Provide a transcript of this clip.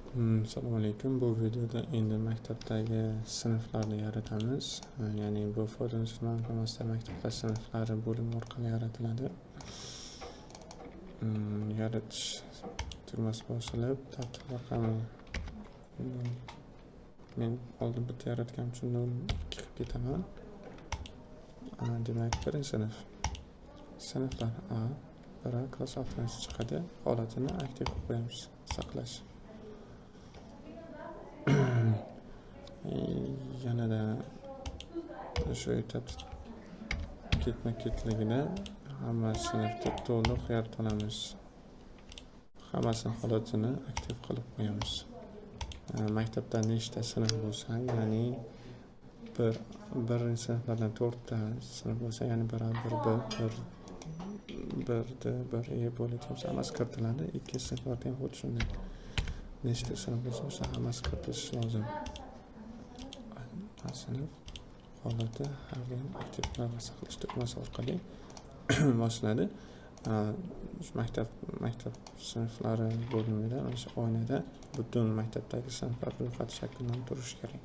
Assalomu alaykum. Bu videoda endi maktabdagi sinflarni yaratamiz. Ya'ni bu Forensic ma'lumotlar maktablar sinflari bo'limi orqali yaratiladi. Yaratish tugmasi bosilib, tartib raqami men oldin bitta yaratganim uchun 2 qilib ketaman. Demak, birinchi sinflar A, biri klass avtomatisi chiqadi. Holatini aktiv qilib qo'yamiz, saqlash. Yanada shu etap ketma-ketligida hamma sinfni to'liq yaratib olamiz. Hammasini holatini aktiv qilib qo'yamiz. Maktabda nechta sinf bo'lsa, ya'ni birinchi sinflardan 4 ta sinf bo'lsa, ya'ni 1 bo'ladigan bo'lsa, hammasi kiritiladi. Ikkinchi sinflarda ham xuddi shunday. Nechta sinf bo'lsa, o'sha hammasi kiritilishi lozim. Sinf holati har doim aktiv va saqlash tugmasi orqali boshlanadi. Maktab sinflari bo'limida o'sha oynada butun maktabdagi sinflar ro'yxati shakllanib turishi kerak.